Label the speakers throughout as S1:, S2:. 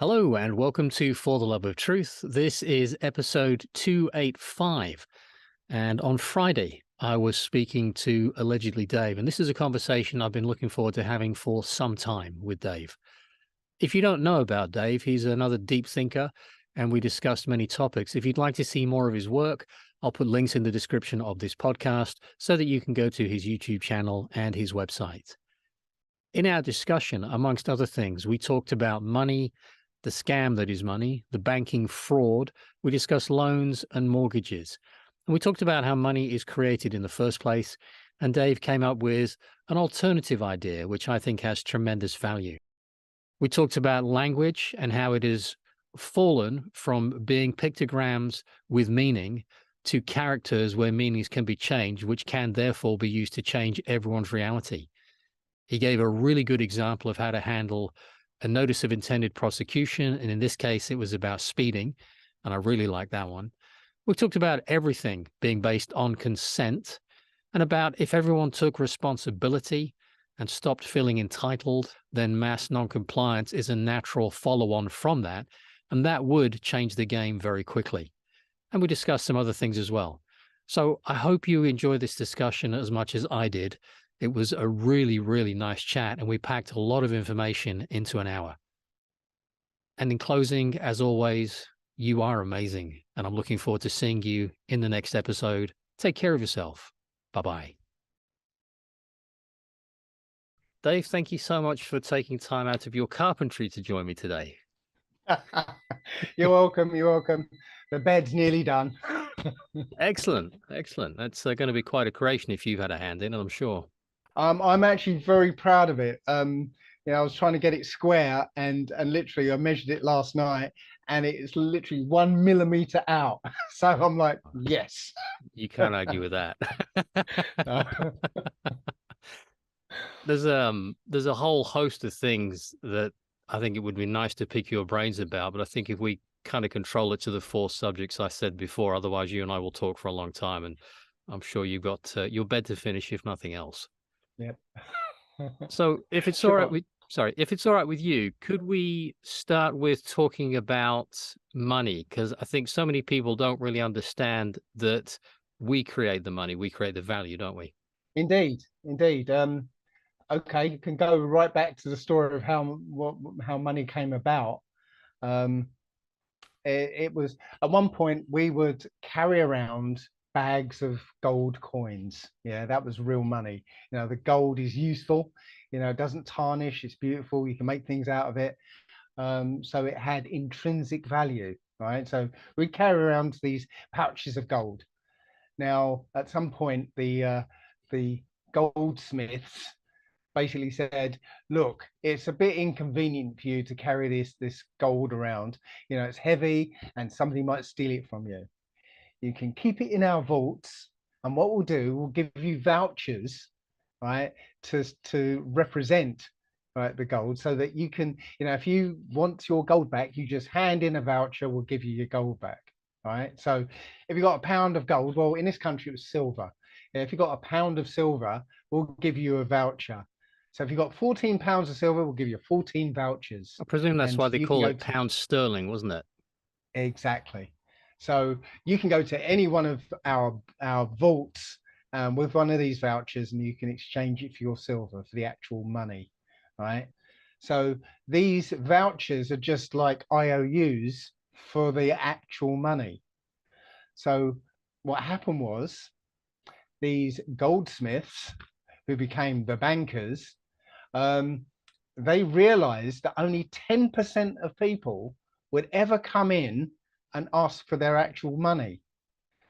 S1: Hello and welcome to For the Love of Truth. This is episode 285. And on Friday, I was speaking to allegedly Dave, and this is a conversation I've been looking forward to having for some time with Dave. If you don't know about Dave, he's another deep thinker, and we discussed many topics. If you'd like to see more of his work, I'll put links in the description of this podcast so that you can go to his YouTube channel and his website. In our discussion, amongst other things, we talked about money, the scam that is money, the banking fraud. We discussed loans and mortgages. And we talked about how money is created in the first place. And Dave came up with an alternative idea, which I think has tremendous value. We talked about language and how it has fallen from being pictograms with meaning to characters where meanings can be changed, which can therefore be used to change everyone's reality. He gave a really good example of how to handle a notice of intended prosecution. And in this case, it was about speeding. And I really like that one. We talked about everything being based on consent and about if everyone took responsibility and stopped feeling entitled, then mass noncompliance is a natural follow-on from that. And that would change the game very quickly. And we discussed some other things as well. So I hope you enjoy this discussion as much as I did. It was a really, really nice chat, and we packed a lot of information into an hour. And in closing, as always, you are amazing, and I'm looking forward to seeing you in the next episode. Take care of yourself. Bye-bye. Dave, thank you so much for taking time out of your carpentry to join me today.
S2: You're welcome. You're welcome. The bed's nearly done.
S1: Excellent. Excellent. That's going to be quite a creation if you've had a hand in it, I'm sure.
S2: I'm actually very proud of it. I was trying to get it square, and literally I measured it last night, and it's literally 1 millimeter out. So I'm like, yes.
S1: You can't argue with that. There's a whole host of things that I think it would be nice to pick your brains about, but I think if we kind of control it to the 4 subjects I said before, otherwise you and I will talk for a long time, and I'm sure you've got your bed to finish, if nothing else.
S2: Yep.
S1: So if it's
S2: Sure.
S1: all right with, if it's all right with you, could we start with talking about money? Because I think so many people don't really understand that we create the money, we create the value, don't we?
S2: Indeed, indeed. Okay, you can go right back to the story of how money came about. It was at one point we would carry around bags of gold coins. Yeah, that was real money. The gold is useful. It doesn't tarnish. It's beautiful. You can make things out of it. So it had intrinsic value, right? So we carry around these pouches of gold. Now, at some point, the goldsmiths basically said, look, it's a bit inconvenient for you to carry this gold around. It's heavy and somebody might steal it from you. You can keep it in our vaults, and what we'll do, we'll give you vouchers, right, to represent, right, the gold, so that you can, if you want your gold back, you just hand in a voucher, we'll give you your gold back, right? So if you got a pound of gold, well, in this country it was silver. If you got a pound of silver, we'll give you a voucher. So if you've got 14 pounds of silver, we'll give you 14 vouchers.
S1: I presume that's
S2: And
S1: why they
S2: you can
S1: call
S2: go
S1: it pound sterling, wasn't it?
S2: Exactly. So you can go to any one of our vaults with one of these vouchers, and you can exchange it for your silver, for the actual money, right? So these vouchers are just like IOUs for the actual money. So what happened was these goldsmiths, who became the bankers, they realized that only 10% of people would ever come in and ask for their actual money.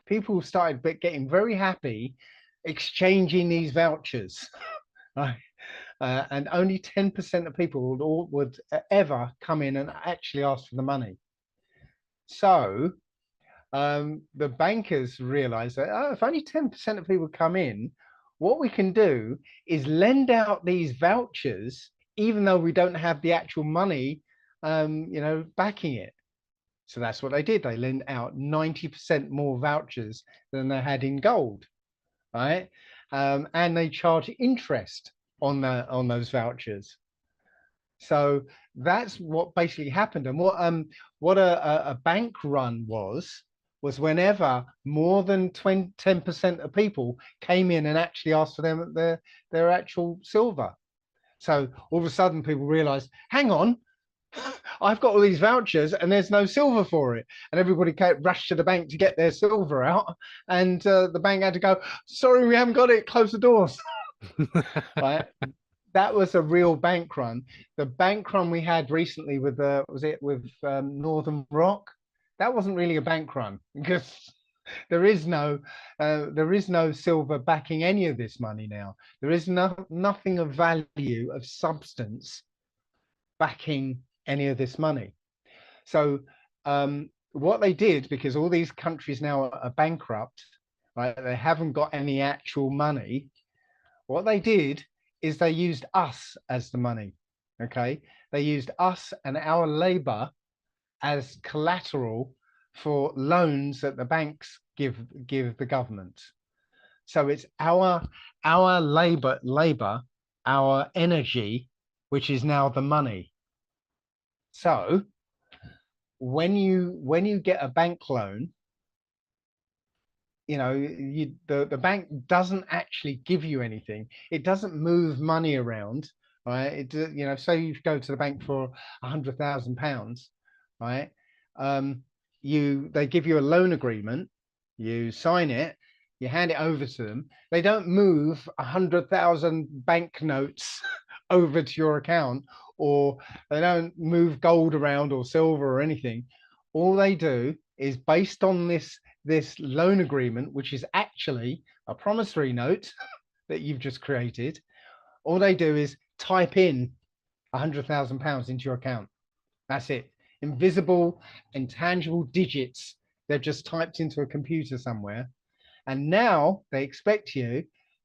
S2: People started getting very happy exchanging these vouchers, right? And only 10% of people would ever come in and actually ask for the money. So the bankers realized that, if only 10% of people come in, what we can do is lend out these vouchers, even though we don't have the actual money, backing it. So that's what they did. They lent out 90% more vouchers than they had in gold, right? And they charge interest on those vouchers. So that's what basically happened. And what a bank run was whenever more than 10% of people came in and actually asked for their actual silver. So all of a sudden people realized, hang on, I've got all these vouchers and there's no silver for it. And everybody rushed to the bank to get their silver out. And the bank had to go, sorry, we haven't got it, close the doors. Right? That was a real bank run. The bank run we had recently with Northern Rock? That wasn't really a bank run because there is no silver backing any of this money now. There is nothing of value, of substance, backing any of this money. So what they did, because all these countries now are bankrupt, right? They haven't got any actual money. What they did is they used us as the money. Okay, they used us and our labor as collateral for loans that the banks give the government. So it's our labor, our energy, which is now the money. So when you get a bank loan, you know, the bank doesn't actually give you anything. It doesn't move money around, right? It, you know, say you go to the bank for £100,000, right? They give you a loan agreement, you sign it, you hand it over to them. They don't move 100,000 banknotes over to your account, or they don't move gold around or silver or anything. All they do is, based on this loan agreement, which is actually a promissory note that you've just created, all they do is type in £100,000 into your account. That's it. Invisible, intangible digits. They've just typed into a computer somewhere. And now they expect you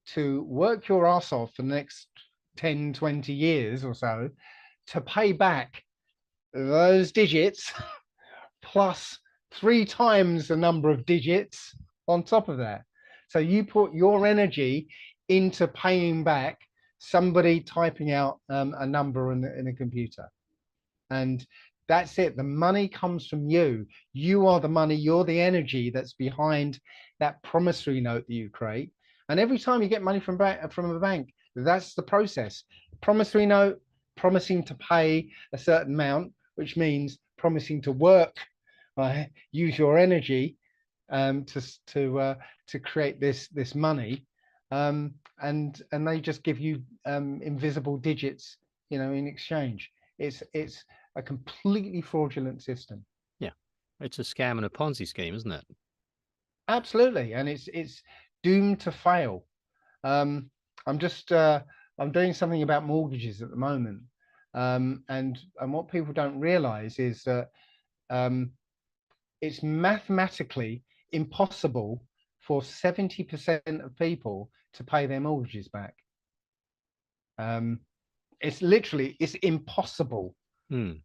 S2: to work your ass off for the next 10, 20 years or so to pay back those digits plus 3 times the number of digits on top of that. So you put your energy into paying back somebody typing out a number in a computer. And that's it. The money comes from you. You are the money. You're the energy that's behind that promissory note that you create. And every time you get money from a bank, that's the process. Promissory note, promising to pay a certain amount, which means promising to work, use your energy to create this money, and they just give you invisible digits, you know, in exchange. It's a completely fraudulent system.
S1: Yeah, it's a scam and a Ponzi scheme, isn't it?
S2: Absolutely, and it's doomed to fail. I'm doing something about mortgages at the moment, and what people don't realize is that it's mathematically impossible for 70% of people to pay their mortgages back. It's impossible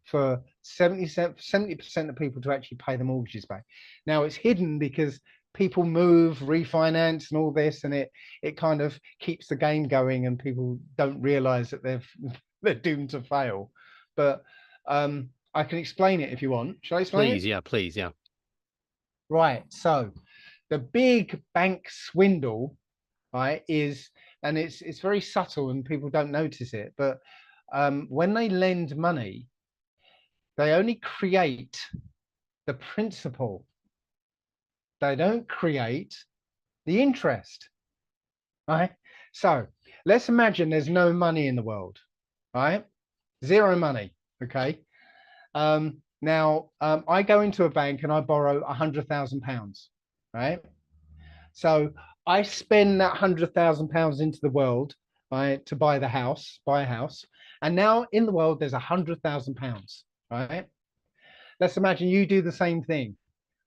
S2: for 70% of people to actually pay the mortgages back. Now it's hidden because people move, refinance and all this, and it kind of keeps the game going, and people don't realize that they're doomed to fail. But I can explain it if you want. Shall I explain it?
S1: Please, yeah.
S2: Right. So the big bank swindle, right, is, and it's very subtle and people don't notice it, but when they lend money, they only create the principal. They don't create the interest, right? So let's imagine there's no money in the world, right? Zero money, okay? Now, I go into a bank and I borrow £100,000, right? So I spend that £100,000 into the world, right, to buy a house, and now in the world there's £100,000, right? Let's imagine you do the same thing,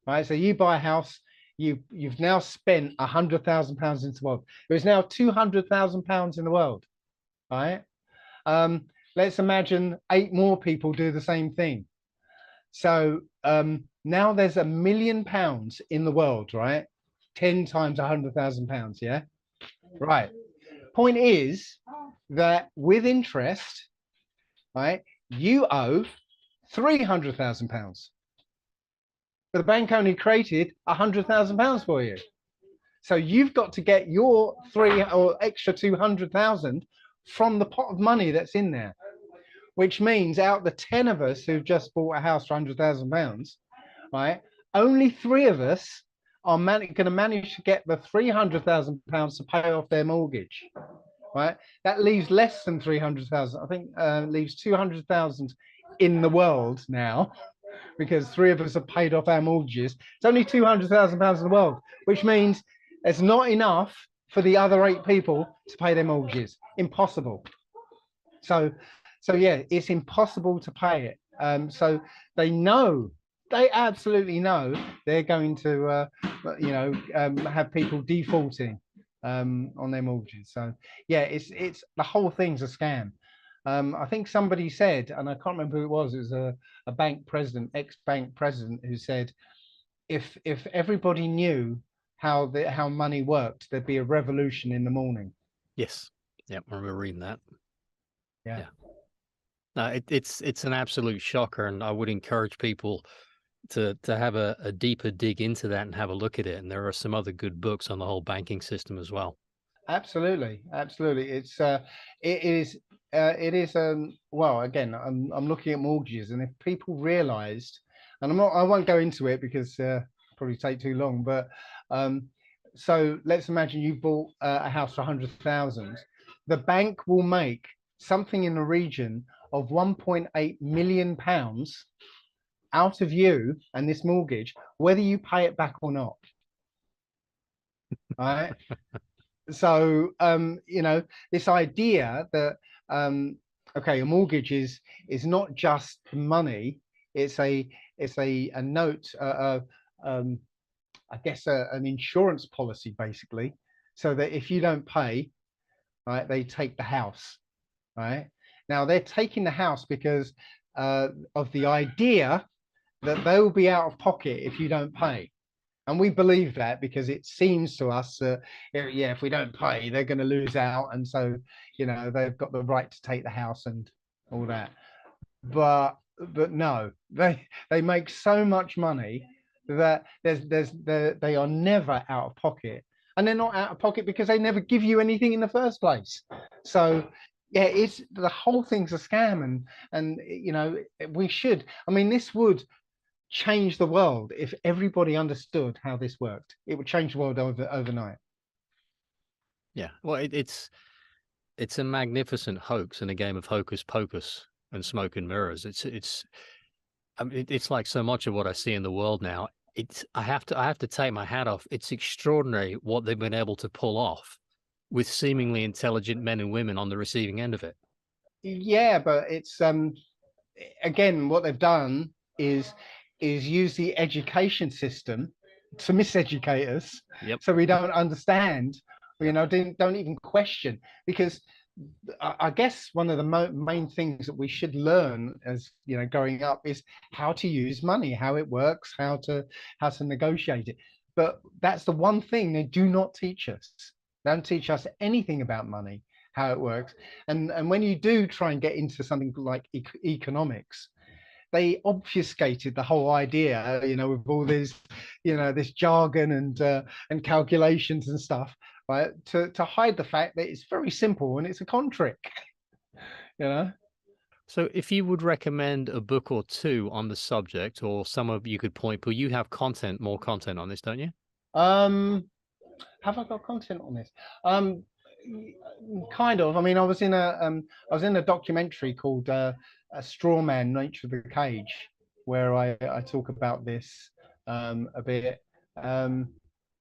S2: right? So you buy a house, you've now spent £100,000 into the world. There is now £200,000 in the world, right? Let's imagine 8 more people do the same thing. So now there's £1 million in the world, right? 10 times £100,000, yeah? Right. Point is that with interest, right, You owe £300,000, but the bank only created £100,000 for you. So you've got to get your three or extra 200,000 from the pot of money that's in there, which means out of the 10 of us who've just bought a house for £100,000, right? Only 3 of us are going to manage to get the £300,000 to pay off their mortgage, right? That leaves less than 300,000. I think leaves 200,000 in the world now, because 3 of us have paid off our mortgages. It's only £200,000 in the world, which means it's not enough for the other 8 people to pay their mortgages. Impossible. So yeah, it's impossible to pay it. So they absolutely know they're going to, have people defaulting on their mortgages. So yeah, it's the whole thing's a scam. I think somebody said, and I can't remember who it was a bank president, ex-bank president, who said, if everybody knew how money worked, there'd be a revolution in the morning.
S1: Yes. Yeah, I remember reading that.
S2: Yeah.
S1: Yeah. No, it's an absolute shocker, and I would encourage people to have a deeper dig into that and have a look at it. And there are some other good books on the whole banking system as well.
S2: Absolutely. It is well, again, I'm looking at mortgages, and if people realized, and I won't go into it because probably take too long, but so let's imagine you bought a house for 100,000. The bank will make something in the region of 1.8 million pounds out of you and this mortgage, whether you pay it back or not. All right. So this idea that okay, a mortgage is not just money, it's a note, I guess an insurance policy, basically, so that if you don't pay, right, they take the house. Right, now they're taking the house because of the idea that they'll be out of pocket if you don't pay. And we believe that because it seems to us that, yeah, if we don't pay, they're going to lose out. And so, they've got the right to take the house and all that. But no, they make so much money that they are never out of pocket. And they're not out of pocket because they never give you anything in the first place. So yeah, it's the whole thing's a scam. And we should, I mean, this would change the world if everybody understood how this worked. It would change the world overnight.
S1: Yeah. Well, it's a magnificent hoax and a game of hocus pocus and smoke and mirrors. It's like so much of what I see in the world now. I have to take my hat off. It's extraordinary what they've been able to pull off with seemingly intelligent men and women on the receiving end of it.
S2: Yeah, but it's again, what they've done is use the education system to miseducate us.
S1: Yep.
S2: So we don't understand, don't even question, because I guess one of the main things that we should learn as growing up is how to use money, how it works, how to negotiate it. But that's the one thing they do not teach us. They don't teach us anything about money, how it works. And when you do try and get into something like economics, they obfuscated the whole idea, with all this, this jargon and calculations and stuff, right? To hide the fact that it's very simple and it's a con trick,
S1: So if you would recommend a book or two on the subject, or some of you could point, but you have more content on this, don't you?
S2: Have I got content on this? Kind of. I mean, I was in a documentary called A Straw Man, Nature of the Cage, where I talk about this a bit.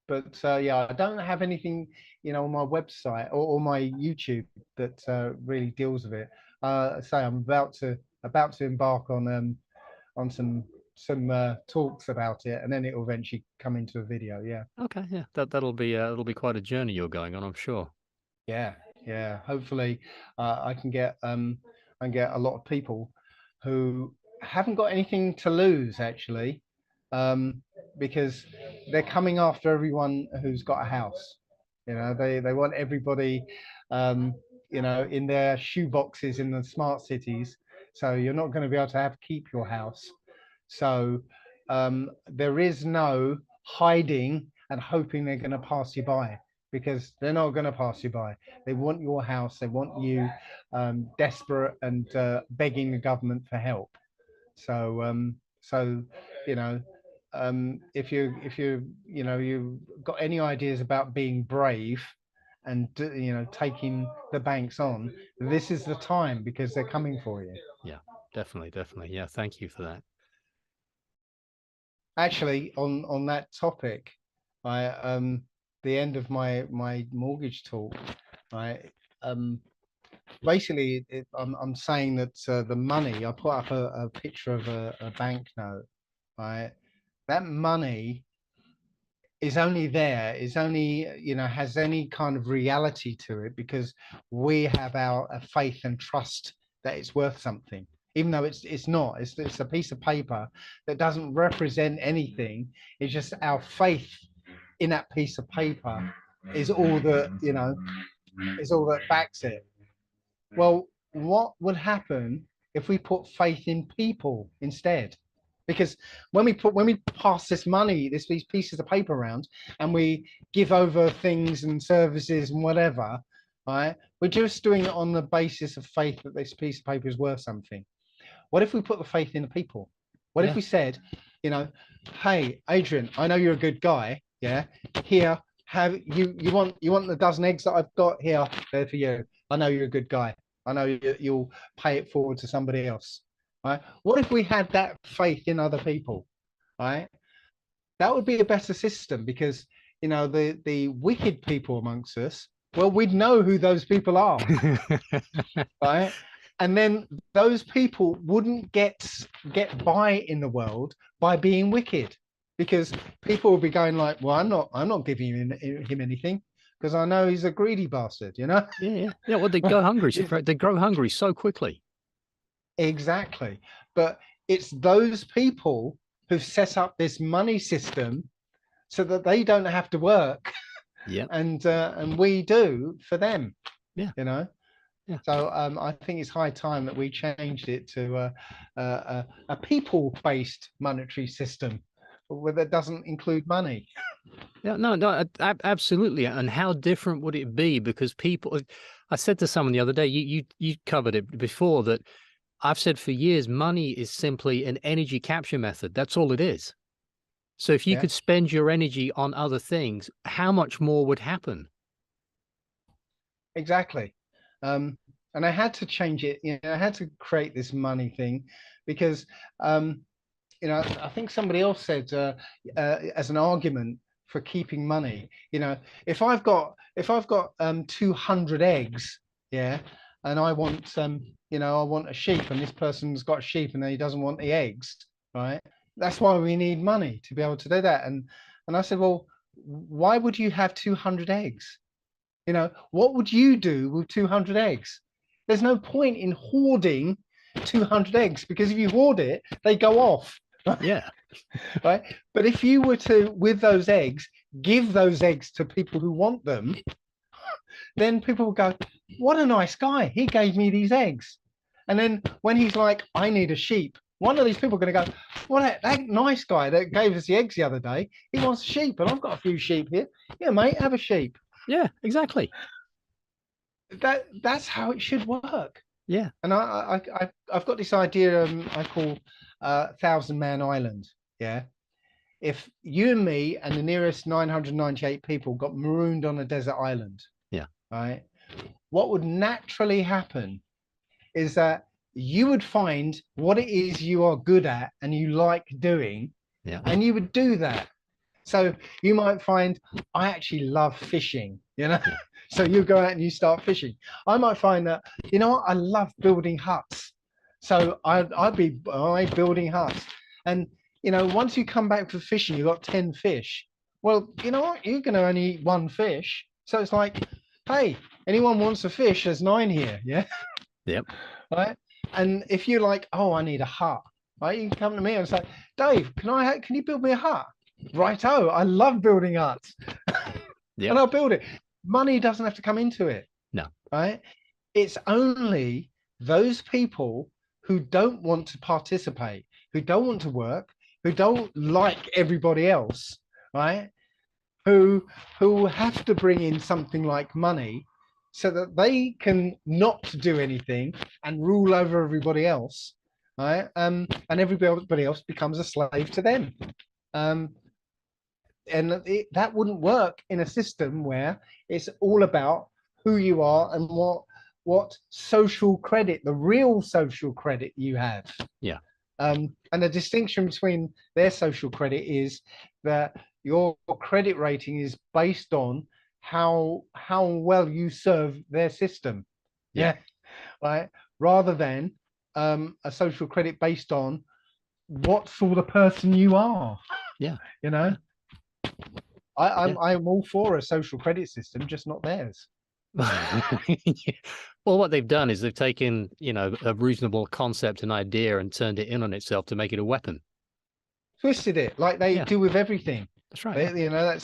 S2: But yeah, I don't have anything, on my website or my YouTube that really deals with it. Say I'm about to embark on some talks about it, and then it will eventually come into a video. Yeah.
S1: Okay, yeah, that'll be quite a journey you're going on, I'm sure.
S2: Yeah. Hopefully, I can get a lot of people who haven't got anything to lose, actually, because they're coming after everyone who's got a house. They want everybody, in their shoe boxes in the smart cities So you're not going to be able to keep your house. So there is no hiding and hoping they're going to pass you by, because they're not going to pass you by. They want your house. They want you desperate and begging the government for help. So you know, if you've got any ideas about being brave and taking the banks on, this is the time, because they're coming for you.
S1: Yeah, definitely. Yeah, thank you for that.
S2: Actually, on that topic, I the end of my mortgage talk, I basically I'm saying that the money, I put up a picture of a banknote, right? That money is only there, is only, has any kind of reality to it because we have our faith and trust that it's worth something, even though it's not. It's a piece of paper that doesn't represent anything. It's just our faith in that piece of paper is all that, is all that backs it. Well, what would happen if we put faith in people instead? Because when we pass this money, these pieces of paper around, and we give over things and services and whatever, right? We're just doing it on the basis of faith that this piece of paper is worth something. What if we put the faith in the people? What if we said, hey, Adrian, I know you're a good guy. Yeah, here, have you want the dozen eggs that I've got here? They're for you. I know you're a good guy. I know you'll pay it forward to somebody else. Right? What if we had that faith in other people? Right? That would be a better system, because the wicked people amongst us, well, we'd know who those people are. Right? And then those people wouldn't get by in the world by being wicked, because people will be going like, well, I'm not giving him anything because I know he's a greedy bastard,
S1: Yeah. Well, they go hungry. They grow hungry so quickly.
S2: Exactly. But it's those people who've set up this money system so that they don't have to work.
S1: Yeah.
S2: And we do for them.
S1: Yeah.
S2: Yeah. So I think it's high time that we changed it to a people-based monetary system that doesn't include money.
S1: Yeah, no, absolutely. And how different would it be? Because people, I said to someone the other day, you covered it before, that I've said for years, money is simply an energy capture method. That's all it is. So if you could spend your energy on other things, how much more would happen?
S2: Exactly. And I had to change it. I had to create this money thing because, I think somebody else said as an argument for keeping money, if I've got 200 eggs, yeah, and I want I want a sheep, and this person's got a sheep and then he doesn't want the eggs, right? That's why we need money to be able to do that. And I said, well, why would you have 200 eggs? What would you do with 200 eggs? There's no point in hoarding 200 eggs, because if you hoard it, they go off.
S1: Yeah.
S2: Right. But if you were to, with those eggs, give those eggs to people who want them, then people will go, what a nice guy. He gave me these eggs. And then when he's like, I need a sheep, one of these people are going to go, well, that nice guy that gave us the eggs the other day, he wants a sheep, and I've got a few sheep here. Yeah, mate, have a sheep.
S1: Yeah, exactly.
S2: That's how it should work.
S1: Yeah.
S2: And I've got this idea I call 1,000-man island. Yeah. If you and me and the nearest 998 people got marooned on a desert island,
S1: yeah,
S2: right, what would naturally happen is that you would find what it is you are good at and you like doing, and you would do that. So you might find, I actually love fishing, so you go out and you start fishing. I might find that, I love building huts. So I'd be building huts. And, once you come back for fishing, you've got 10 fish. Well, you know what? You're going to only eat one fish. So it's like, hey, anyone wants a fish? There's 9 here. Yeah.
S1: Yep.
S2: Right. And if you're like, oh, I need a hut, right? You can come to me and say, Dave, can you build me a hut? Righto, I love building huts. Yep. And I'll build it. Money doesn't have to come into it.
S1: No.
S2: Right? It's only those people who don't want to participate, who don't want to work, who don't like everybody else, right? Who have to bring in something like money so that they can not do anything and rule over everybody else, right? And everybody else becomes a slave to them. Um, and that wouldn't work in a system where it's all about who you are and what social credit, the real social credit you have.
S1: Yeah.
S2: And the distinction between their social credit is that your credit rating is based on how well you serve their system.
S1: Yeah.
S2: Right. Rather than a social credit based on what sort of person you are.
S1: Yeah.
S2: You know, I'm all for a social credit system, just not theirs.
S1: Well, what they've done is they've taken, a reasonable concept and idea and turned it in on itself to make it a weapon.
S2: Twisted it like they do with everything.
S1: That's right.
S2: You know,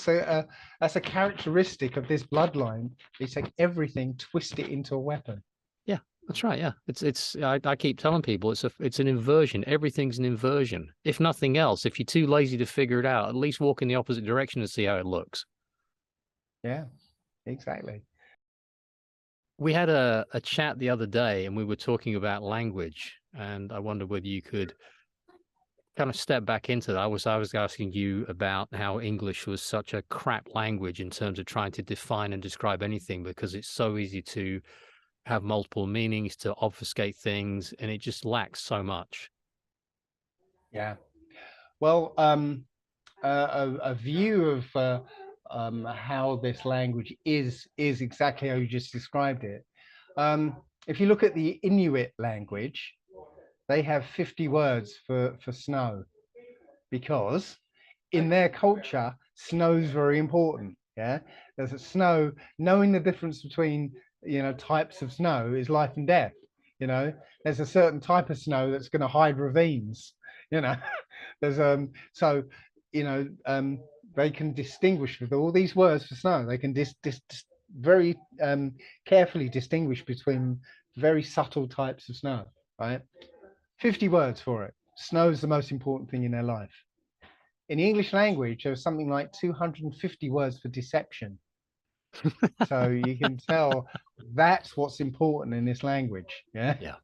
S2: that's a characteristic of this bloodline. They take everything, twist it into a weapon.
S1: Yeah, that's right. Yeah, I keep telling people it's an inversion. Everything's an inversion. If nothing else, if you're too lazy to figure it out, at least walk in the opposite direction and see how it looks.
S2: Yeah, exactly.
S1: We had a chat the other day and we were talking about language, and I wonder whether you could kind of step back into that. I was asking you about how English was such a crap language in terms of trying to define and describe anything, because it's so easy to have multiple meanings, to obfuscate things, and it just lacks so much.
S2: Yeah. Well, a view of how this language is exactly how you just described it. If you look at the Inuit language, they have 50 words for snow, because in their culture, snow is very important. Yeah, there's a snow. Knowing the difference between types of snow is life and death. There's a certain type of snow that's going to hide ravines. There's so they can distinguish with all these words for snow. They can very carefully distinguish between very subtle types of snow. Right, 50 words for it. Snow is the most important thing in their life. In the English language, there's something like 250 words for deception. So you can tell that's what's important in this language.
S1: Yeah.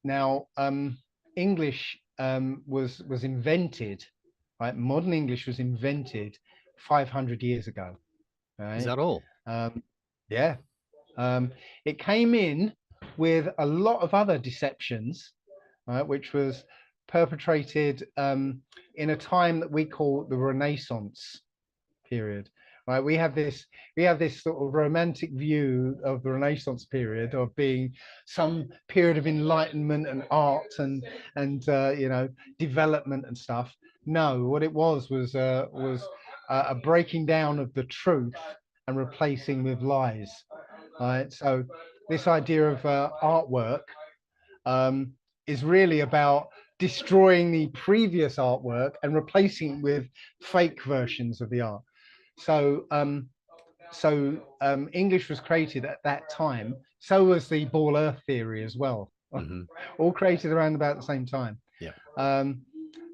S2: Now, English was invented, right? Modern English was invented 500 years ago. Right?
S1: Is that all?
S2: Yeah. It came in with a lot of other deceptions, right, which was perpetrated in a time that we call the Renaissance period. Right, we have this sort of romantic view of the Renaissance period of being some period of enlightenment and art and development and stuff. No, what it was a breaking down of the truth and replacing with lies. Right, so this idea of artwork is really about destroying the previous artwork and replacing it with fake versions of the art. So English was created at that time. So was the Ball Earth theory as well.
S1: Mm-hmm.
S2: All created around about the same time.
S1: Yeah.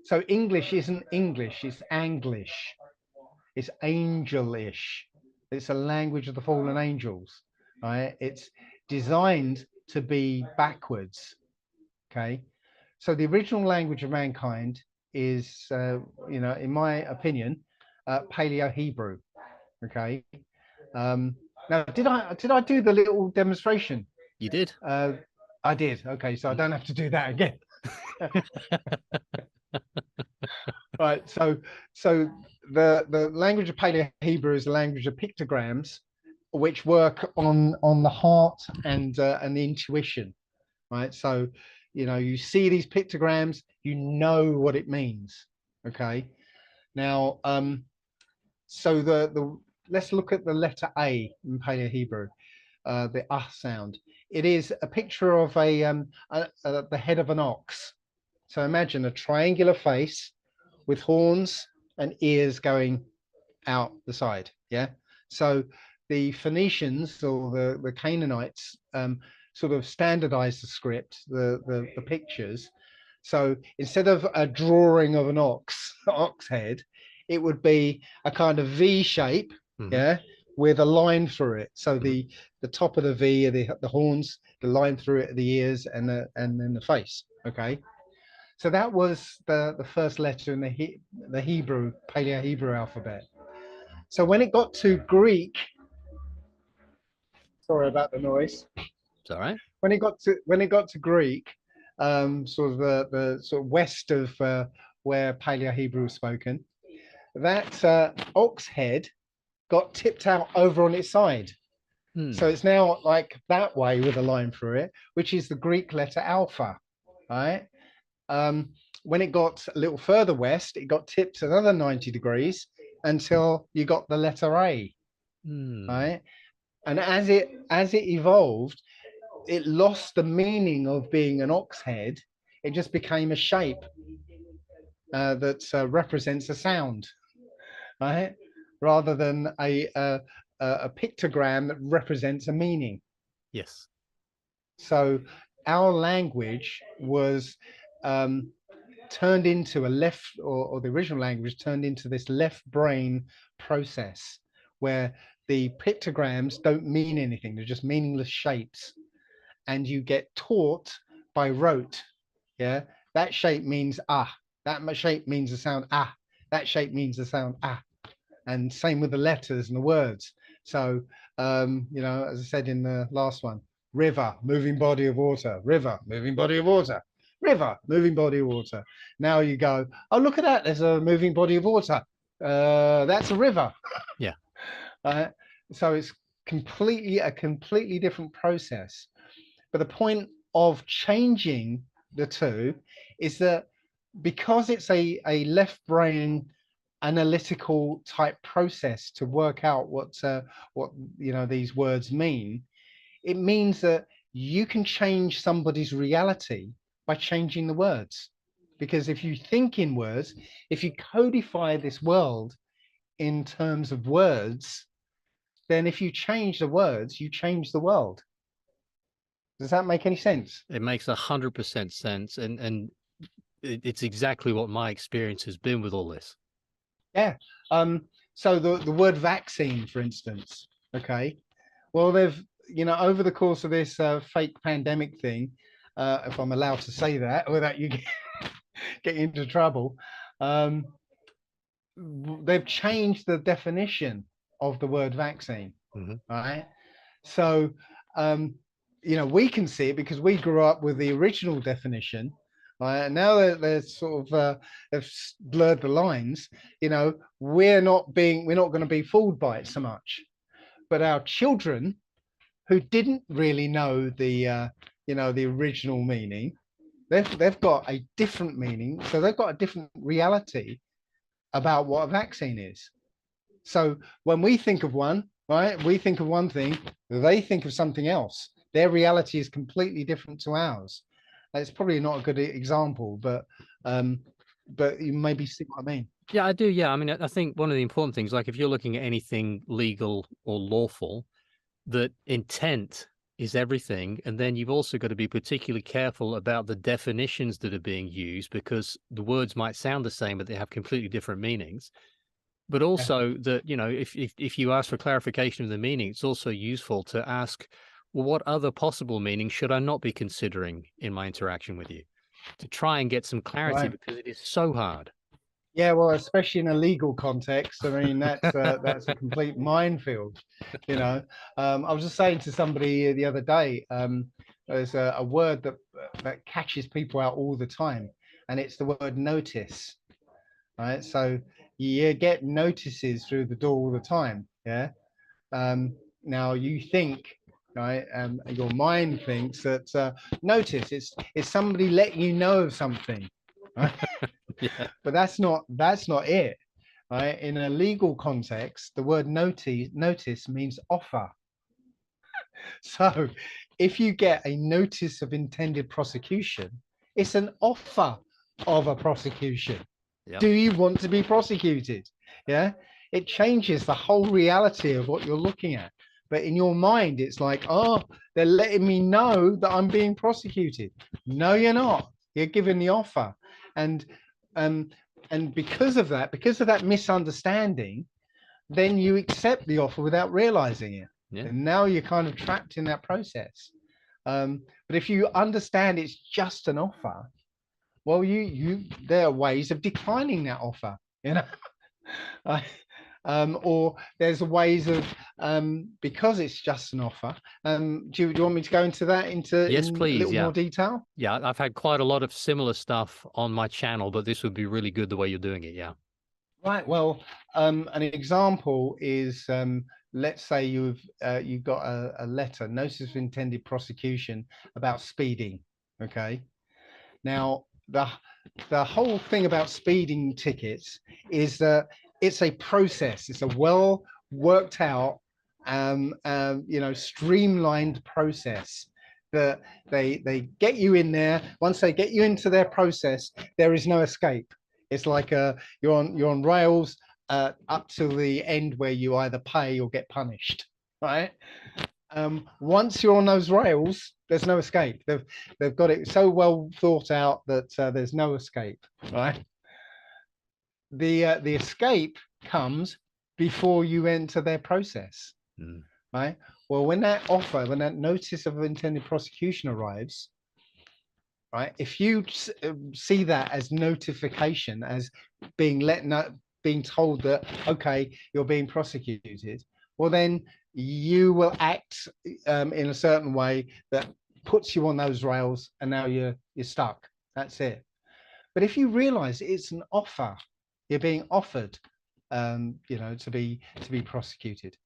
S2: So English isn't English, it's Anglish. It's angelish. It's a language of the fallen angels. Right? It's designed to be backwards. Okay. So the original language of mankind is, in my opinion, Paleo-Hebrew. Okay. Now, did I do the little demonstration?
S1: You did.
S2: I did. Okay, so I don't have to do that again. Right. So the language of Paleo-Hebrew is the language of pictograms, which work on the heart and the intuition. Right. So you see these pictograms, you know what it means. Okay. Now, so let's look at the letter A in Paleo-Hebrew, the sound. It is a picture of the head of an ox. So imagine a triangular face with horns and ears going out the side. Yeah. So the Phoenicians or the Canaanites sort of standardized the script, the pictures. So instead of a drawing of an ox head, it would be a kind of V shape, yeah, with a line through it. So the top of the V are the horns, the line through it are the ears, and then the face. Okay. So that was the first letter in the Hebrew, Paleo Hebrew alphabet. So when it got to Greek, sorry about the noise.
S1: It's all right.
S2: When it got to Greek, sort of the sort of west of where Paleo Hebrew was spoken, that ox head got tipped out over on its side. So it's now like that way with a line through it, which is the Greek letter alpha, right? When it got a little further west, it got tipped another 90 degrees until you got the letter A, right? And as it evolved, it lost the meaning of being an ox head. It just became a shape that represents a sound, right? Rather than a pictogram that represents a meaning.
S1: Yes.
S2: So our language was turned into a left, or the original language turned into this left brain process where the pictograms don't mean anything. They're just meaningless shapes. And you get taught by rote. Yeah. That shape means ah. That shape means the sound ah. That shape means the sound ah. And same with the letters and the words. So, you know, as I said in the last one, river, moving body of water, river, moving body of water, river, moving body of water. Now you go, oh, look at that. There's a moving body of water. That's a river.
S1: Yeah.
S2: So it's a completely different process. But the point of changing the two is that because it's a left brain analytical type process to work out what you know these words mean, it means that you can change somebody's reality by changing the words. Because if you think in words, if you codify this world in terms of words, then if you change the words, you change the world. Does that make any sense?
S1: It makes 100% sense, and it's exactly what my experience has been with all this.
S2: Yeah. So the word vaccine, for instance, okay. Well, they've, you know, over the course of this fake pandemic thing, if I'm allowed to say that without you getting into trouble, they've changed the definition of the word vaccine, right? So, you know, we can see it because we grew up with the original definition. And now they're sort of they've blurred the lines. You know, we're not going to be fooled by it so much. But our children, who didn't really know the you know, the original meaning, they've got a different meaning. So they've got a different reality about what a vaccine is. So when we think of one, right, we think of one thing, they think of something else. Their reality is completely different to ours. It's probably not a good example, but you maybe see what I mean.
S1: Yeah, I do. Yeah, I mean, I think one of the important things, like if you're looking at anything legal or lawful, that intent is everything. And then you've also got to be particularly careful about the definitions that are being used, because the words might sound the same, but they have completely different meanings. But also that, you know, if you ask for clarification of the meaning, it's also useful to ask, well, what other possible meaning should I not be considering in my interaction with you, to try and get some clarity, because it is so hard.
S2: Yeah, well, especially in a legal context. I mean, that's a complete minefield. You know, I was just saying to somebody the other day, there's a word that catches people out all the time, and it's the word notice. Right, so you get notices through the door all the time. Yeah. Now you think, right, your mind thinks that notice it's somebody letting you know of something. Right?
S1: Yeah.
S2: But that's not it, right? In a legal context, the word notice means offer. So if you get a notice of intended prosecution, it's an offer of a prosecution. Yep. Do you want to be prosecuted? Yeah, it changes the whole reality of what you're looking at. But in your mind, it's like, oh, they're letting me know that I'm being prosecuted. No, you're not. You're given the offer. And because of that misunderstanding, then you accept the offer without realizing it.
S1: Yeah.
S2: And now you're kind of trapped in that process. But if you understand it's just an offer, well, there are ways of declining that offer, you know. Or there's ways of because it's just an offer. Do you want me to go into that
S1: Yes,
S2: in a
S1: please.
S2: little
S1: Yeah.
S2: more detail?
S1: Yeah, I've had quite a lot of similar stuff on my channel, but this would be really good the way you're doing it. Yeah.
S2: Right. Well, an example is let's say you've got a letter, notice of intended prosecution about speeding. Okay. Now, the whole thing about speeding tickets is that it's a process. It's a well worked out, streamlined process that they get you in there. Once they get you into their process, there is no escape. It's like you're on rails up to the end where you either pay or get punished, right? Once you're on those rails, there's no escape. They've got it so well thought out that there's no escape, right? The escape comes before you enter their process, right? Well, when that notice of intended prosecution arrives, right? If you see that as notification, as being told that okay, you're being prosecuted, well then you will act in a certain way that puts you on those rails, and now you're stuck. That's it. But if you realize it's an offer, you're being offered, to be prosecuted.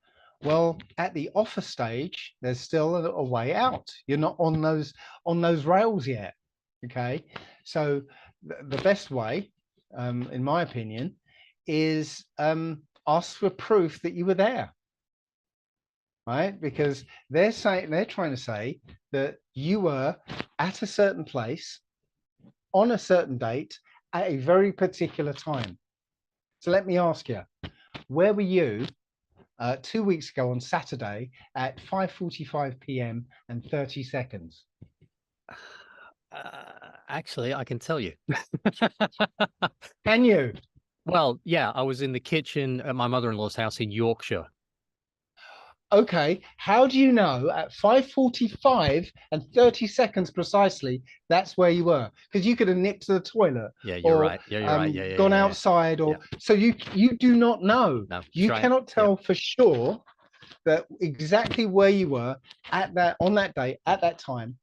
S2: Well, at the offer stage, there's still a way out. You're not on those rails yet. Okay, so the best way, in my opinion, is ask for proof that you were there. Right, because they're trying to say that you were at a certain place on a certain date at a very particular time. So let me ask you, where were you 2 weeks ago on Saturday at 5:45 p.m. and 30 seconds?
S1: Actually, I can tell you.
S2: Can you?
S1: Well, yeah, I was in the kitchen at my mother-in-law's house in Yorkshire.
S2: Okay, how do you know at 5:45 and 30 seconds precisely that's where you were? Because you could have nipped to the toilet,
S1: Yeah, you're right. Yeah, you're right. Yeah,
S2: gone
S1: yeah.
S2: outside, or
S1: Yeah.
S2: so you do not know.
S1: No,
S2: You
S1: right.
S2: cannot tell for sure that exactly where you were on that day at that time,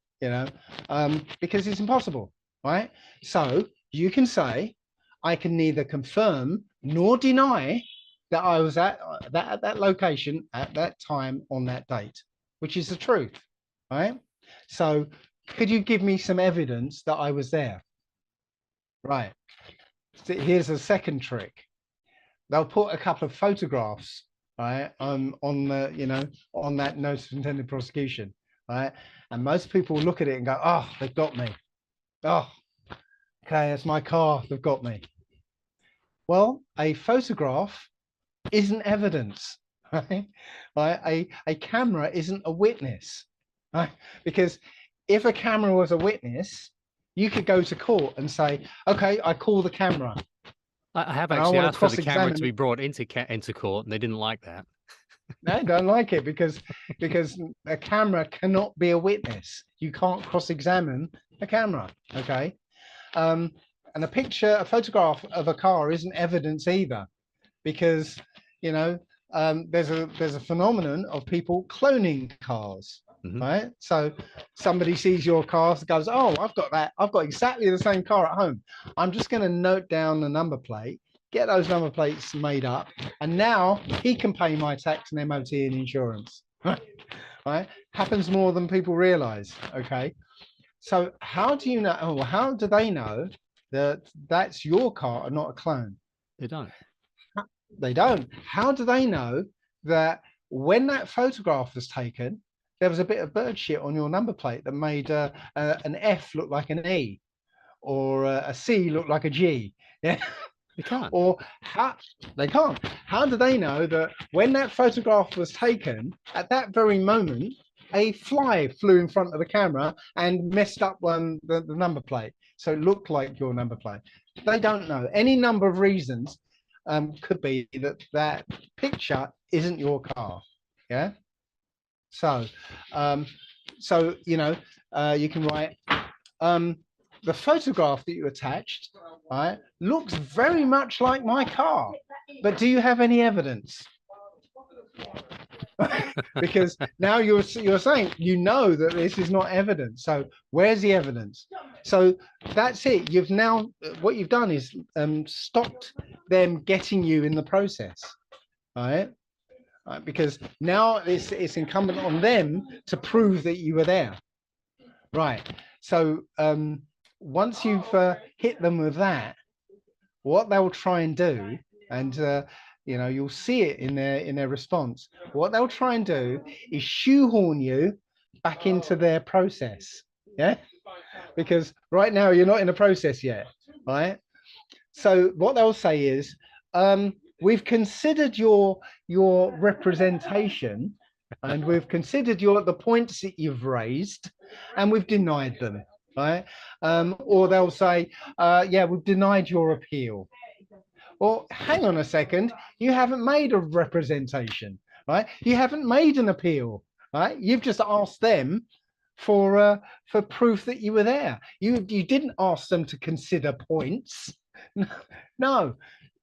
S2: because it's impossible, right? So you can say, I can neither confirm nor deny that I was at that location at that time on that date, which is the truth, right? So could you give me some evidence that I was there? Right. So here's a second trick. They'll put a couple of photographs, right, on that notice of intended prosecution, right? And most people look at it and go, oh, they've got me. Oh, okay, that's my car. They've got me. Well, a photograph isn't evidence, right? A camera isn't a witness, right? Because if a camera was a witness, you could go to court and say, okay, I call the camera.
S1: I have
S2: and I
S1: actually
S2: want
S1: asked for the camera to be brought into court, and they didn't like that.
S2: No, don't like it because a camera cannot be a witness. You can't cross-examine a camera. Okay, and a photograph of a car isn't evidence either, because there's a phenomenon of people cloning cars. Right, so somebody sees your car, goes, oh, I've got exactly the same car at home. I'm just going to note down the number plate, get those number plates made up, and now he can pay my tax and MOT and insurance. Right, happens more than people realize. Okay, so how do you know, or how do they know that that's your car and not a clone?
S1: They don't.
S2: They don't. How do they know that when that photograph was taken, there was a bit of bird shit on your number plate that made an F look like an E, or a C look like a G? Yeah.
S1: You can't.
S2: Or how they can't. How do they know that when that photograph was taken, at that very moment, a fly flew in front of the camera and messed up the number plate, so it looked like your number plate? They don't know. Any number of reasons could be that that picture isn't your car. Yeah. So, you know, you can write the photograph that you attached, right, looks very much like my car, but do you have any evidence? Because now you're saying you know that this is not evidence. So where's the evidence? So that's it. You've now, what you've done is stopped them getting you in the process, right? Because now it's incumbent on them to prove that you were there, right? So once you've hit them with that, what they'll try and do, and you know, you'll see it in their response. What they'll try and do is shoehorn you back into their process. Yeah, because right now you're not in a process yet, right? So what they'll say is, we've considered your representation, and we've considered the points that you've raised, and we've denied them, right? Or they'll say, yeah, we've denied your appeal. Well, hang on a second, you haven't made a representation, right? You haven't made an appeal, right? You've just asked them for proof that you were there. You didn't ask them to consider points. No,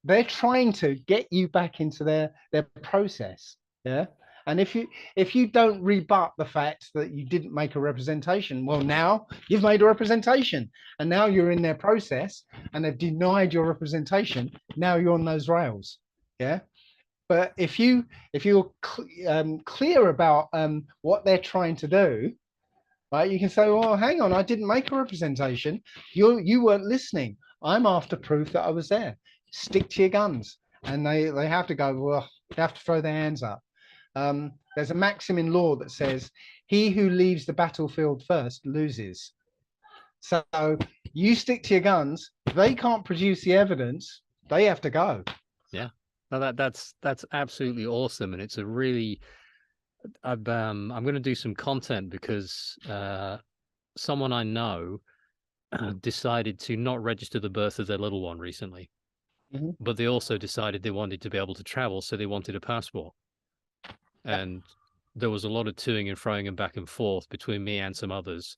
S2: they're trying to get you back into their process. Yeah. And if you don't rebut the fact that you didn't make a representation, well, now you've made a representation, and now you're in their process, and they've denied your representation. Now you're on those rails. Yeah. But if you're clear about what they're trying to do, right, you can say, well, hang on, I didn't make a representation. You weren't listening. I'm after proof that I was there. Stick to your guns. And they have to go, well, they have to throw their hands up. There's a maxim in law that says, he who leaves the battlefield first loses. So you stick to your guns. They can't produce the evidence. They have to go.
S1: Yeah. No, that's absolutely awesome. And it's a really, I'm going to do some content because someone I know decided to not register the birth of their little one recently, but they also decided they wanted to be able to travel, so they wanted a passport. And there was a lot of toing and froing and back and forth between me and some others,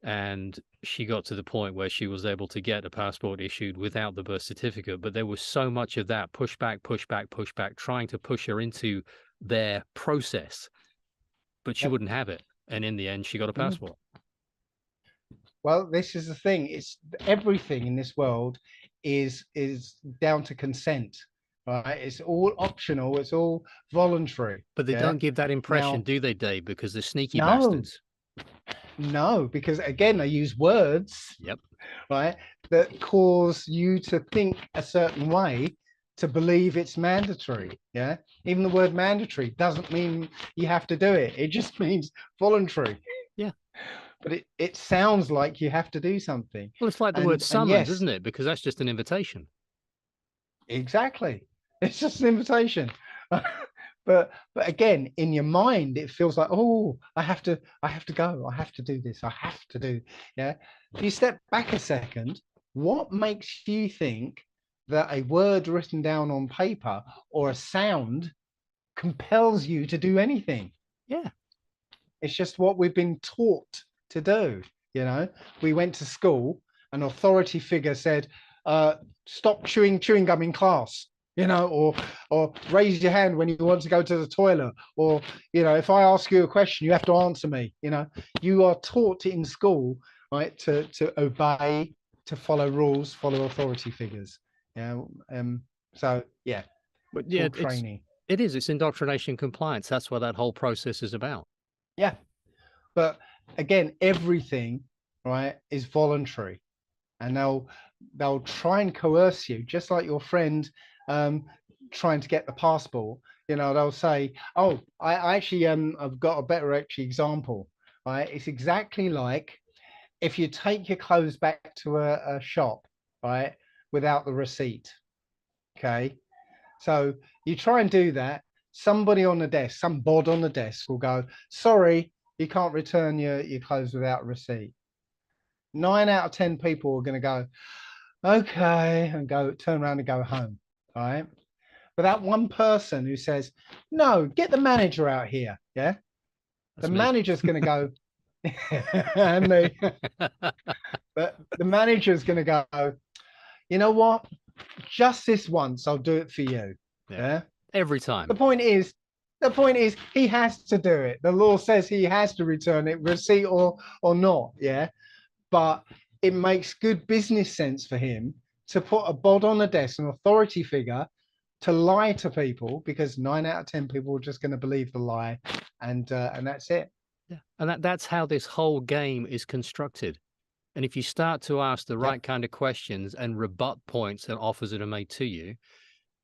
S1: and she got to the point where she was able to get a passport issued without the birth certificate. But there was so much of that pushback, trying to push her into their process, but she wouldn't have it. And in the end, she got a passport.
S2: Well, this is the thing. It's everything in this world is down to consent, right? It's all optional. It's all voluntary.
S1: But they don't give that impression, do they, Dave? Because they're sneaky bastards.
S2: No, because again, they use words, right, that cause you to think a certain way, to believe it's mandatory. Yeah, even the word mandatory doesn't mean you have to do it. It just means voluntary.
S1: Yeah.
S2: But it sounds like you have to do something.
S1: Well, it's like the word summons, isn't it? Because that's just an invitation.
S2: Exactly. It's just an invitation. But again, in your mind, it feels like, oh, I have to go. I have to do this. I have to do. Yeah. If you step back a second, what makes you think that a word written down on paper or a sound compels you to do anything?
S1: Yeah.
S2: It's just what we've been taught to do. You know, we went to school, an authority figure said, stop chewing gum in class, you know, or raise your hand when you want to go to the toilet, or, you know, if I ask you a question, you have to answer me. You know, you are taught in school, right, to obey, to follow rules, follow authority figures. Yeah. So yeah,
S1: but yeah,
S2: training.
S1: It's indoctrination compliance. That's what that whole process is about.
S2: Yeah. But again, everything, right, is voluntary, and they'll try and coerce you, just like your friend trying to get the passport. You know, they'll say, oh, I actually I've got a better example, right? It's exactly like if you take your clothes back to a shop, right, without the receipt, Okay. So you try and do that. Somebody on the desk, some bod on the desk will go, sorry, you can't return your clothes without a receipt. 9 out of 10 people are going to go, okay, and turn around and go home. All right. But that one person who says, no, get the manager out here. Yeah.
S1: That's
S2: The
S1: me.
S2: manager's going to go, and me. But the manager's going to go, you know what? Just this once, I'll do it for you. Yeah.
S1: Every time.
S2: The point is, he has to do it. The law says he has to return it, receipt or not. Yeah. But it makes good business sense for him to put a bod on the desk, an authority figure, to lie to people, because 9 out of 10 people are just going to believe the lie, and that's it.
S1: Yeah. And that's how this whole game is constructed. And if you start to ask the right kind of questions and rebut points and offers that are made to you,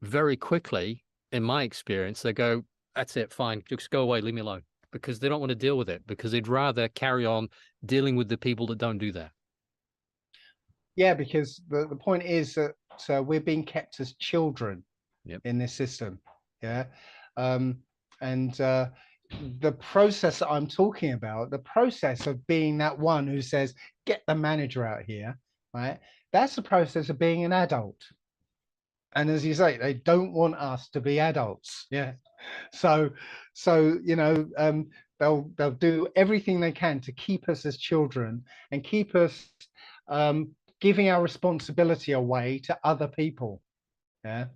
S1: very quickly, in my experience, they go, that's it, fine, just go away, leave me alone. Because they don't want to deal with it, because they'd rather carry on dealing with the people that don't do that.
S2: Yeah, because the point is that we're being kept as children in this system. Yeah. And the process that I'm talking about, the process of being that one who says, get the manager out here, right? That's the process of being an adult. And as you say, they don't want us to be adults. Yeah. So you know, they'll do everything they can to keep us as children and keep us giving our responsibility away to other people. Yeah.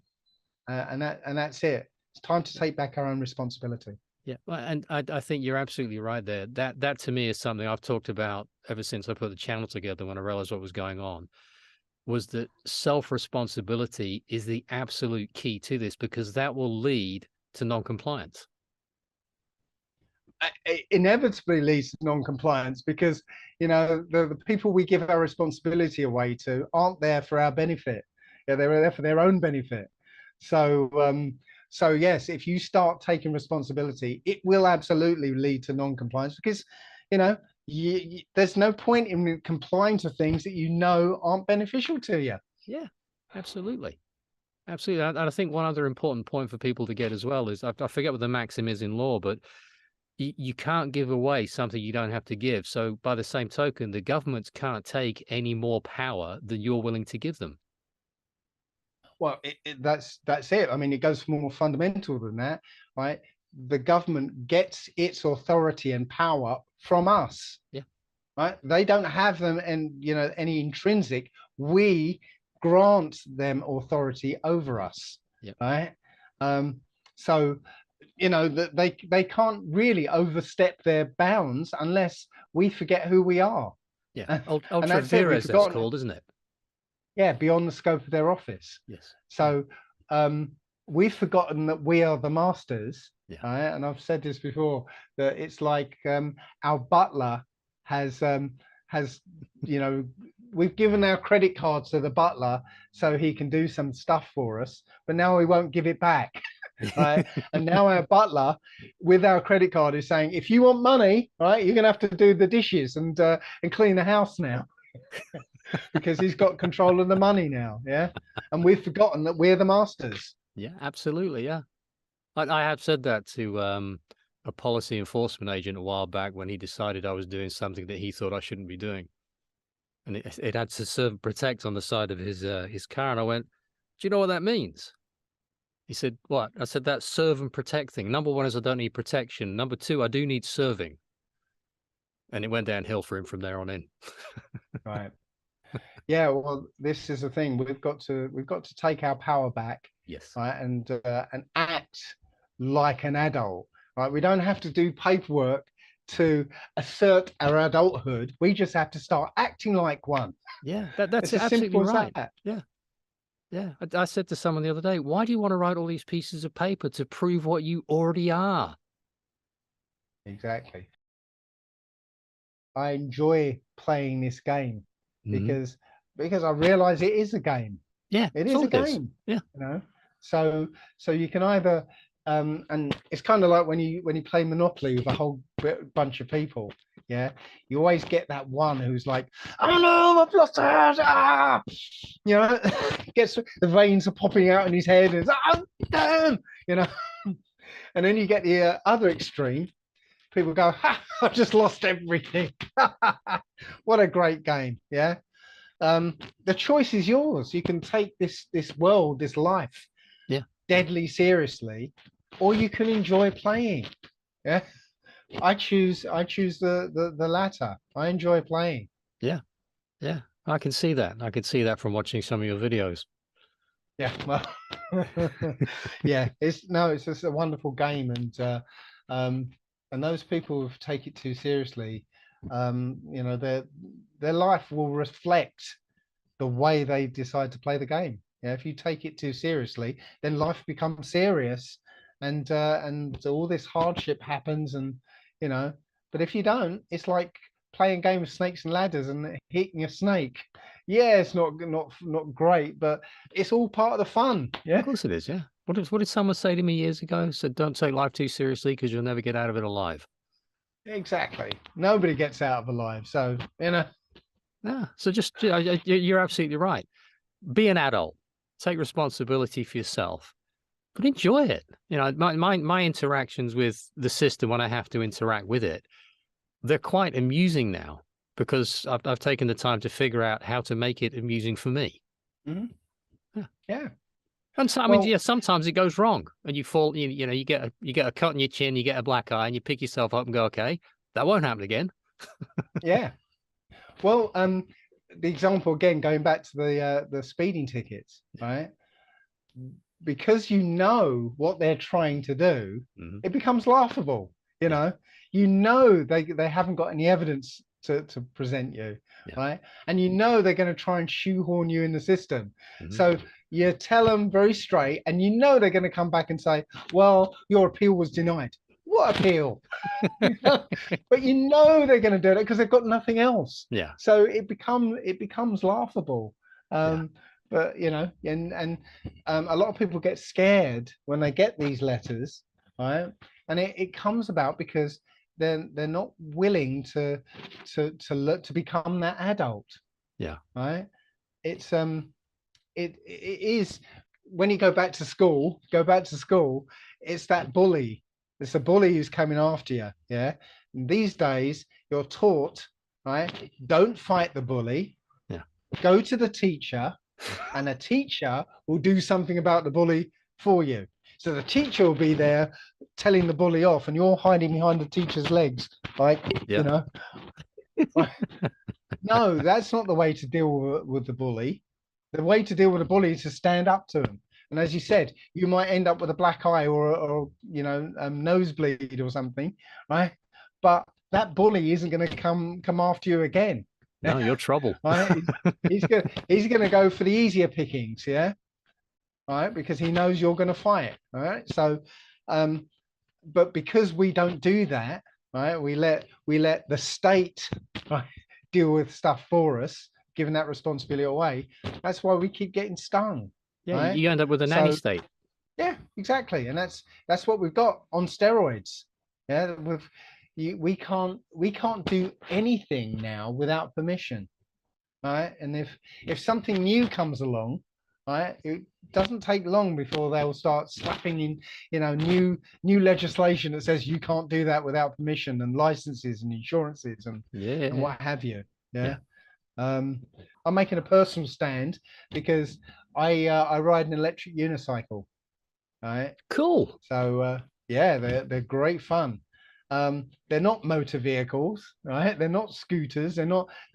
S2: And that's it. It's time to take back our own responsibility.
S1: Yeah, and I think you're absolutely right there. That to me is something I've talked about ever since I put the channel together, when I realized what was going on, was that self-responsibility is the absolute key to this, because that will lead to non-compliance.
S2: It inevitably leads to non-compliance, because you know the people we give our responsibility away to aren't there for our benefit. Yeah, they're there for their own benefit. So yes, if you start taking responsibility, it will absolutely lead to non-compliance, because you know there's no point in complying to things that you know aren't beneficial to you.
S1: Yeah, absolutely. Absolutely. And I think one other important point for people to get as well is, I forget what the maxim is in law, but you can't give away something you don't have to give. So by the same token, the governments can't take any more power than you're willing to give them.
S2: Well, that's it. I mean, it goes more fundamental than that, right? The government gets its authority and power from us.
S1: Yeah.
S2: Right. They don't have them, and you know, any intrinsic. We grant them authority over us.
S1: Yeah.
S2: Right. So you know that they can't really overstep their bounds unless we forget who we are.
S1: Yeah.
S2: And
S1: Ultra vires, that's called, isn't it?
S2: Yeah, beyond the scope of their office.
S1: Yes.
S2: So we've forgotten that we are the masters.
S1: Yeah.
S2: Right? And I've said this before, that it's like our butler has you know, we've given our credit cards to the butler so he can do some stuff for us, but now we won't give it back. Right. And now our butler with our credit card is saying, if you want money, right, you're gonna have to do the dishes and clean the house now. Because he's got control of the money now. Yeah. And we've forgotten that we're the masters.
S1: Yeah, absolutely. Yeah. I have said that to a policy enforcement agent a while back, when he decided I was doing something that he thought I shouldn't be doing. And it had to serve and protect on the side of his car. And I went, do you know what that means? He said, what? I said, that's serve and protect thing. Number one is I don't need protection. Number two, I do need serving. And it went downhill for him from there on in.
S2: Right. Yeah, well, this is the thing. We've got to take our power back.
S1: Yes.
S2: Right, and act like an adult. Right, we don't have to do paperwork to assert our adulthood. We just have to start acting like one.
S1: Yeah, that's absolutely right. Yeah. Yeah. I said to someone the other day, why do you want to write all these pieces of paper to prove what you already are?
S2: Exactly. I enjoy playing this game because I realize it is a game.
S1: Yeah,
S2: it is a game.
S1: Yeah.
S2: You know, so you can either and it's kind of like when you play Monopoly with a whole bunch of people. yeah, you always get that one who's like, oh no, I've lost it, ah! You know, gets the veins are popping out in his head, and it's, oh damn, you know. And then you get the other extreme. People go, ha, I've just lost everything. What a great game, yeah. The choice is yours. You can take this world, this life,
S1: Yeah,
S2: deadly seriously, or you can enjoy playing. Yeah, I choose the latter. I enjoy playing.
S1: yeah, yeah. I can see that. I can see that from watching some of your videos.
S2: Yeah, well, yeah. It's just a wonderful game, um, and those people who take it too seriously, you know, their life will reflect the way they decide to play the game. Yeah, if you take it too seriously, then life becomes serious, and all this hardship happens, and you know. But if you don't, it's like playing a game of snakes and ladders and hitting a snake. Yeah, it's not great, but it's all part of the fun.
S1: Of
S2: Yeah,
S1: course it is. Yeah. What did someone say to me years ago? Said, "Don't take life too seriously because you'll never get out of it alive."
S2: exactly. Nobody gets out of alive, so you know.
S1: Yeah. So just you're absolutely right. Be an adult. Take responsibility for yourself, but enjoy it. You know, my interactions with the system when I have to interact with it, they're quite amusing now because I've taken the time to figure out how to make it amusing for me.
S2: Mhm.
S1: Yeah.
S2: Yeah.
S1: And so, I mean,
S2: Well,
S1: yeah, sometimes it goes wrong and you fall, you know, you get a cut in your chin, you get a black eye and you pick yourself up and go, okay, that won't happen again.
S2: yeah. Well, the example again, going back to the speeding tickets, right? Because you know what they're trying to do,
S1: Mhm.
S2: it becomes laughable. You
S1: Yeah.
S2: know, they haven't got any evidence to present you,
S1: Yeah.
S2: right? And you know they're going to try and shoehorn you in the system.
S1: Mhm.
S2: So you tell them very straight, and you know they're going to come back and say, "Well, your appeal was denied." What appeal? But you know they're going to do it because they've got nothing else.
S1: Yeah.
S2: So it becomes laughable.
S1: Yeah.
S2: But you know, and a lot of people get scared when they get these letters, right? And it comes about because they're not willing to become that adult,
S1: Yeah.
S2: right? It's it is when you go back to school, it's that bully. It's a bully who's coming after you. Yeah. And these days you're taught, right? Don't fight the bully.
S1: Yeah.
S2: Go to the teacher, and a teacher will do something about the bully for you. So the teacher will be there telling the bully off, and you're hiding behind the teacher's legs, like
S1: Yeah.
S2: you know. No, that's not the way to deal with the bully. The way to deal with a bully is to stand up to him. And as you said, you might end up with a black eye or you know, nosebleed or something, right? But that bully isn't going to come after you again.
S1: No, you're trouble.
S2: Right? He's gonna go for the easier pickings, yeah. Right, because he knows you're going to fight. All right. So, but because we don't do that, right, we let the state, right, deal with stuff for us, giving that responsibility away. That's why we keep getting stung.
S1: Yeah.
S2: Right.
S1: You end up with a nanny
S2: So
S1: state.
S2: yeah, exactly, and that's what we've got on steroids. Yeah, we can't do anything now without permission. Right, and if something new comes along, right, it doesn't take long before they'll start slapping in, you know, new legislation that says you can't do that without permission, and licenses and insurances and
S1: Yeah.
S2: what have you.
S1: Yeah.
S2: Yeah. I'm making a personal stand because I ride an electric unicycle. Right.
S1: Cool.
S2: So yeah, they're great fun. They're not motor vehicles, right? They're not scooters.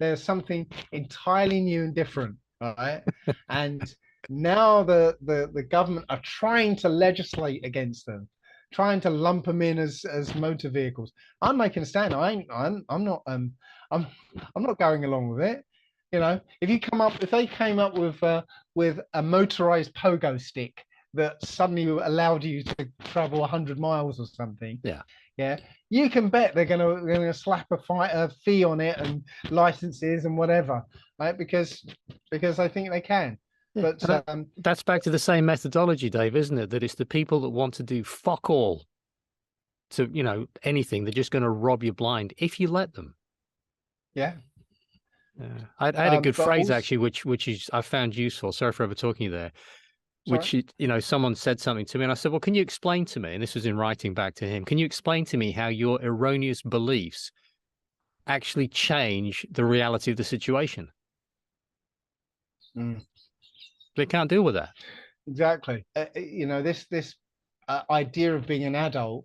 S2: They're something entirely new and different, right? And now the government are trying to legislate against them, trying to lump them in as motor vehicles. I'm making a stand. I'm not I'm not going along with it. You know, if they came up with a motorized pogo stick that suddenly allowed you to travel 100 miles or something,
S1: Yeah.
S2: yeah, you can bet they're gonna slap a fee on it and licenses and whatever, right? Because I think they can.
S1: Yeah.
S2: But
S1: That's back to the same methodology, Dave, isn't it? That it's the people that want to do fuck all to, you know, anything. They're just going to rob you blind if you let them.
S2: Yeah.
S1: I had a good
S2: But
S1: phrase
S2: also,
S1: actually, which is I found useful. Sorry for overtalking you there.
S2: sorry.
S1: Someone said something to me, and I said, "Well, can you explain to me?" And this was in writing back to him. Can you explain to me how your erroneous beliefs actually change the reality of the situation?
S2: Mm,
S1: They can't deal with that.
S2: exactly. This idea of being an adult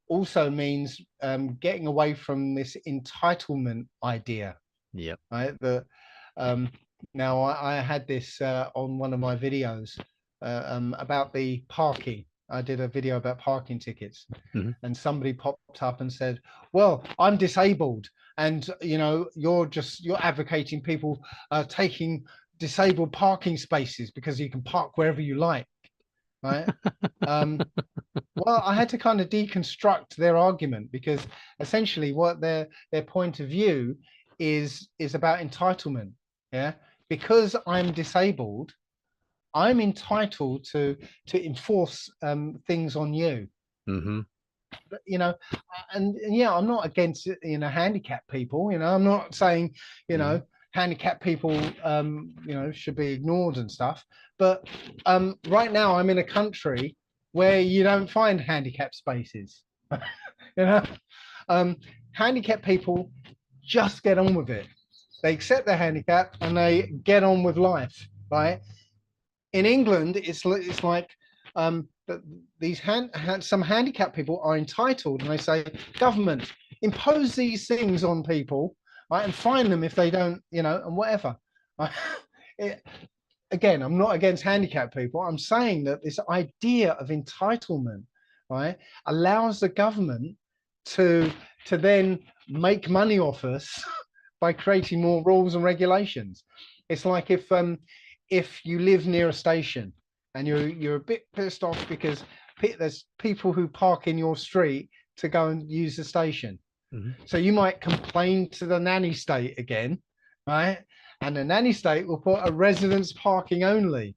S2: also means getting away from this entitlement idea,
S1: Yep.
S2: right? That um, now I had this on one of my videos about the parking. I did a video about parking tickets,
S1: Mhm.
S2: and somebody popped up and said, "Well, I'm disabled, and you're advocating people taking disabled parking spaces because you can park wherever you like, right?" Well, I had to kind of deconstruct their argument, because essentially what their point of view is about entitlement. Yeah, because I'm disabled, I'm entitled to enforce things on you.
S1: Mhm.
S2: You know, and yeah, I'm not against handicapped people. I'm not saying
S1: Mhm.
S2: handicapped people should be ignored and stuff. But right now, I'm in a country where you don't find handicapped spaces. you know, um, handicapped people just get on with it. They accept their handicap and they get on with life. Right? In England, it's like these some handicapped people are entitled, and they say, government, impose these things on people, right, and fine them if they don't, and whatever. It, Again, I'm not against handicapped people. I'm saying that this idea of entitlement, right, allows the government to then make money off us by creating more rules and regulations. It's like if you live near a station and you're a bit pissed off because there's people who park in your street to go and use the station.
S1: Mhm.
S2: So you might complain to the nanny state again, right? And the nanny state will put a residence parking only.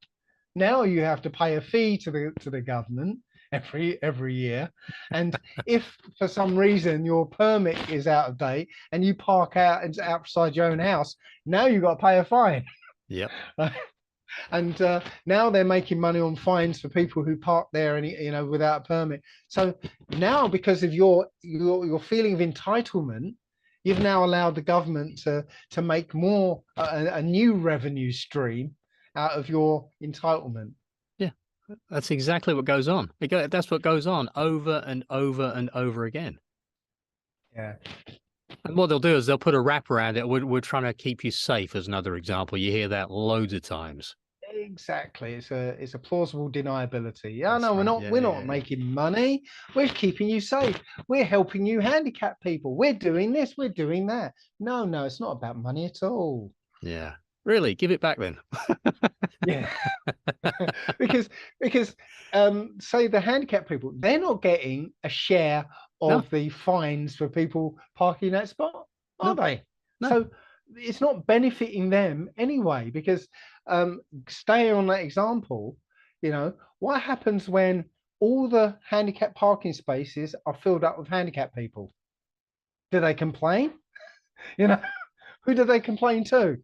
S2: Now you have to pay a fee to the government every year. And if for some reason your permit is out of date and you park outside your own house, now you've got to pay a fine.
S1: Yep.
S2: And now they're making money on fines for people who park there and without a permit. So now, because of your feeling of entitlement, you've now allowed the government to make more a new revenue stream out of your entitlement.
S1: Yeah. That's exactly what goes on. That's what goes on over and over and over again.
S2: Yeah,
S1: And what they'll do is they'll put a wrap around it. We're trying to keep you safe, as another example. You hear that loads of times.
S2: exactly. It's a plausible deniability. Yeah,
S1: That's
S2: no, we're
S1: right.
S2: not
S1: Yeah,
S2: we're
S1: yeah,
S2: not
S1: yeah.
S2: making money. We're keeping you safe. We're helping you handicapped people. We're doing this. We're doing that. No, no, it's not about money at all.
S1: Yeah. Really, give it back then.
S2: Yeah. because say the handicapped people, they're not getting a share
S1: No,
S2: of the fines for people parking that spot, are
S1: no,
S2: they?
S1: no.
S2: So it's not benefiting them anyway, because staying on that example, what happens when all the handicapped parking spaces are filled up with handicapped people? Do they complain? you know who do they complain to?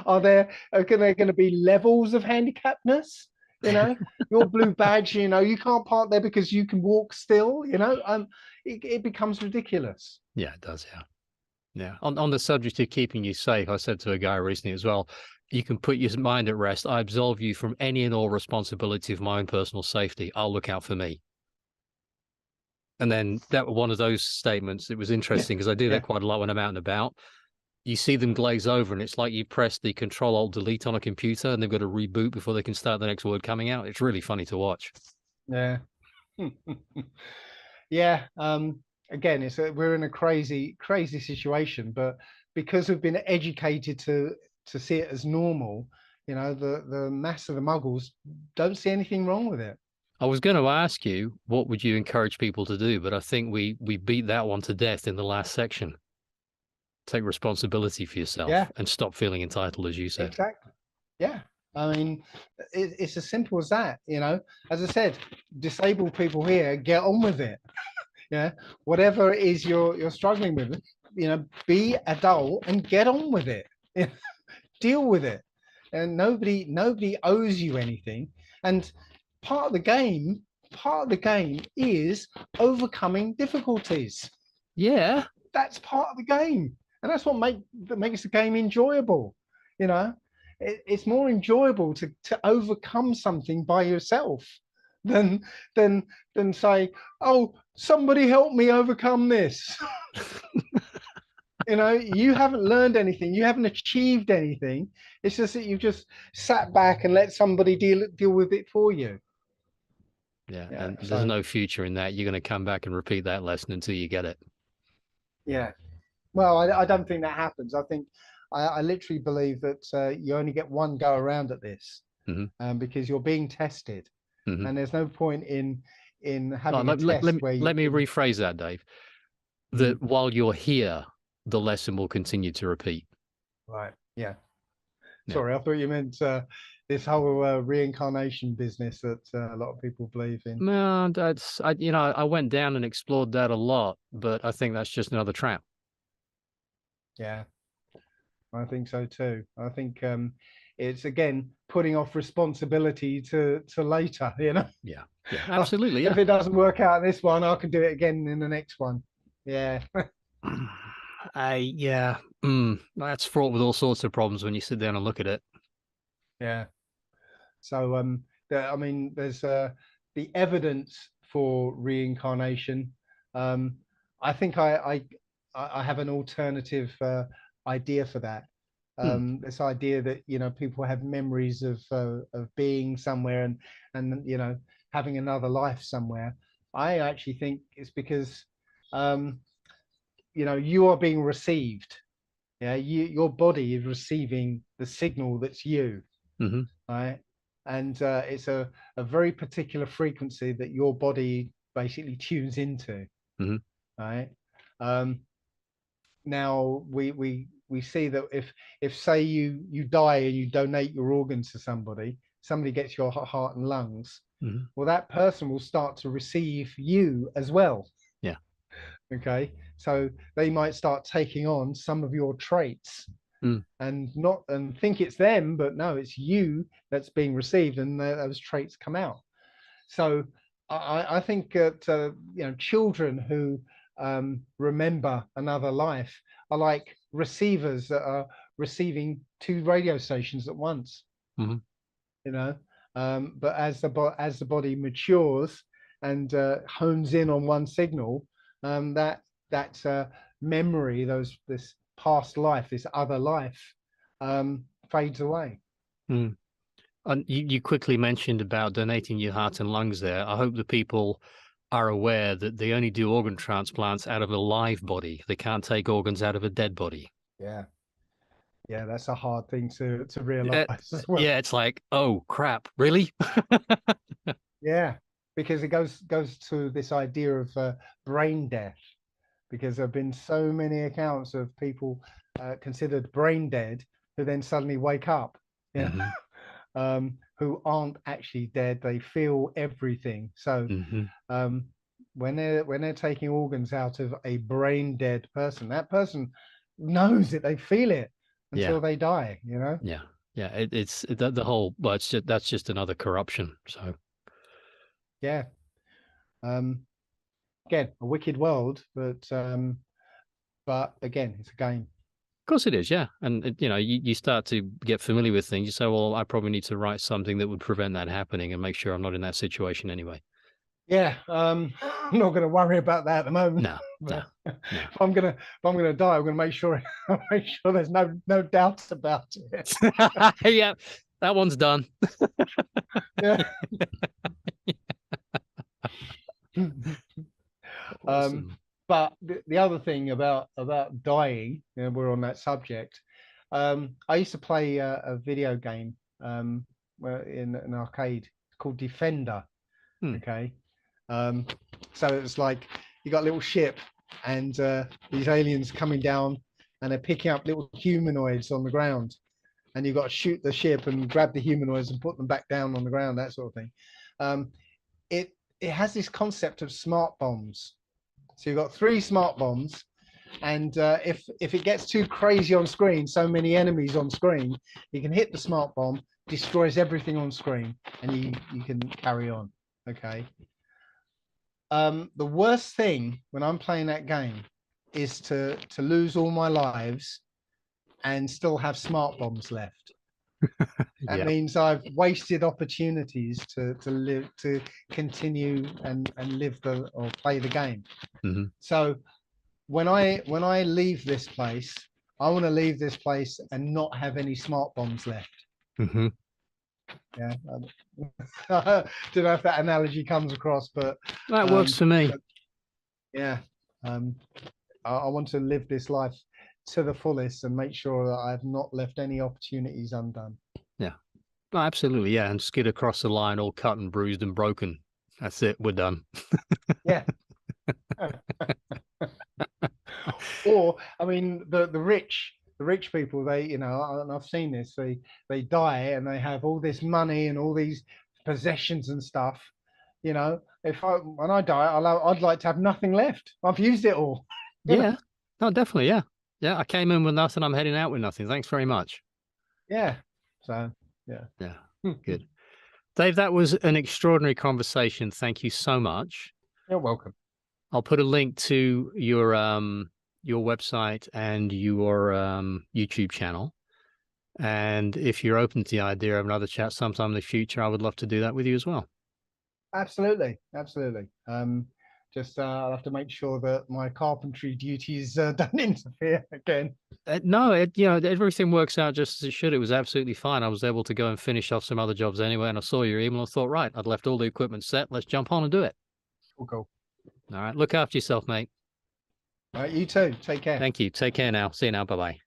S2: Are there going to be levels of handicappedness? Your blue badge, you can't park there because you can walk still. It becomes ridiculous.
S1: Yeah, it does. Yeah. Yeah. On the subject of keeping you safe, I said to a guy recently as well, you can put your mind at rest. I absolve you from any and all responsibility of my own personal safety. I'll look out for me. And then that was one of those statements. It was
S2: Yeah,
S1: interesting because I do that
S2: yeah,
S1: quite a lot when I'm out and about. You see them glaze over, and it's like you press the Control Alt Delete on a computer, and they've got to reboot before they can start the next word coming out. It's really funny to watch.
S2: yeah. Yeah. Again, we're in a crazy, crazy situation, but because we've been educated to see it as normal, the mass of the muggles don't see anything wrong with it.
S1: I was going to ask you, what would you encourage people to do? But I think we beat that one to death in the last section. Take responsibility for yourself
S2: Yeah,
S1: and stop feeling entitled, as you said.
S2: exactly. Yeah. I mean, it's as simple as that. As I said, disabled people here get on with it. Yeah, whatever it is you're struggling with, be adult and get on with it. Deal with it. And nobody owes you anything. And part of the game is overcoming difficulties.
S1: Yeah.
S2: That's part of the game, and that's what makes the game enjoyable. It's more enjoyable to overcome something by yourself than say, oh, somebody help me overcome this. You haven't learned anything, you haven't achieved anything. It's just that you've just sat back and let somebody deal with it for you.
S1: Yeah, and there's no future in that. You're going to come back and repeat that lesson until you get it.
S2: Yeah. Well, I don't think that happens. I think I literally believe that you only get one go around at this, because you're being tested, and there's no point in having a test where
S1: let me rephrase that, Dave. That while you're here, the lesson will continue to repeat.
S2: Right. Yeah. Sorry, I thought you meant this whole reincarnation business that a lot of people believe in.
S1: No, I went down and explored that a lot, but I think that's just another trap.
S2: Yeah, I think so too. I think it's again putting off responsibility to later.
S1: Yeah, absolutely.
S2: If it doesn't work out in this one, I can do it again in the next one. Yeah.
S1: That's fraught with all sorts of problems when you sit down and look at it.
S2: Yeah. So there's the evidence for reincarnation. I think I have an alternative idea for that. This idea that people have memories of being somewhere and having another life somewhere. I actually think it's because you are being received. Yeah, your body is receiving the signal that's you. Right, and it's a very particular frequency that your body basically tunes into. Right. Now we see that if say you die and you donate your organs to somebody gets your heart and lungs, well, that person will start to receive you as well.
S1: Yeah.
S2: Okay, so they might start taking on some of your traits and think it's them, but no, it's you that's being received, and those traits come out. So I think that children who remember another life are like receivers that are receiving 2 radio stations at once. But as the body matures and hones in on one signal, that memory, this past life, this other life, fades away.
S1: And you quickly mentioned about donating your heart and lungs there. I hope the people are aware that they only do organ transplants out of a live body. They can't take organs out of a dead body.
S2: Yeah. Yeah, that's a hard thing to realize as well.
S1: Yeah, it's like, oh crap, really?
S2: Yeah, because it goes to this idea of brain death, because there have been so many accounts of people considered brain dead who then suddenly wake up, who aren't actually dead. They feel everything. So when they're taking organs out of a brain dead person, that person knows it. They feel it until they die.
S1: Yeah. It's the whole. Well, that's just another corruption. So.
S2: Yeah. Again, a wicked world, but again, it's a game.
S1: Of course it is, yeah. And you start to get familiar with things. You say, well, I probably need to write something that would prevent that happening and make sure I'm not in that situation anyway.
S2: Yeah, I'm not going to worry about that at the moment.
S1: No.
S2: If I'm gonna die, I'm going to make sure there's no doubts about it.
S1: Yeah, that one's done.
S2: Yeah. Awesome. But the other thing about dying, we're on that subject. I used to play a video game in an arcade called Defender. Okay, so it was like you got a little ship, and these aliens coming down, and they're picking up little humanoids on the ground, and you've got to shoot the ship and grab the humanoids and put them back down on the ground, that sort of thing. It has this concept of smart bombs. So you've got 3 smart bombs, And if it gets too crazy on screen, so many enemies on screen, you can hit the smart bomb, destroys everything on screen, and you can carry on. Okay. The worst thing when I'm playing that game is to lose all my lives and still have smart bombs left. That means I've wasted opportunities to live, to continue and live or play the game.
S1: Mm-hmm.
S2: So when I leave this place, I want to leave this place and not have any smart bombs left.
S1: Mm-hmm.
S2: Yeah, I don't know if that analogy comes across, but
S1: that works for me.
S2: Yeah, I want to live this life to the fullest and make sure that I've not left any opportunities undone.
S1: Yeah, oh, absolutely. Yeah, and skid across the line, all cut and bruised and broken. That's it. We're done.
S2: Yeah. Or I mean, the rich people, they, you know, and I've seen this. They die and they have all this money and all these possessions and stuff. You know, when I die, I'd like to have nothing left. I've used it all.
S1: Yeah. No, definitely. Yeah. Yeah. I came in with nothing. I'm heading out with nothing. Thanks very much.
S2: Yeah. So, yeah.
S1: Yeah. Good. Dave, that was an extraordinary conversation. Thank you so much.
S2: You're welcome.
S1: I'll put a link to your website and your YouTube channel. And if you're open to the idea of another chat sometime in the future, I would love to do that with you as well.
S2: Absolutely. Absolutely. Just I'll have to make sure that my carpentry duties don't interfere again.
S1: No, you know, everything works out just as it should. It was absolutely fine. I was able to go and finish off some other jobs anyway, and I saw your email and thought, right, I'd left all the equipment set. Let's jump on and do it.
S2: Cool.
S1: All right. Look after yourself, mate.
S2: All right, you too. Take care.
S1: Thank you. Take care now. See you now. Bye-bye.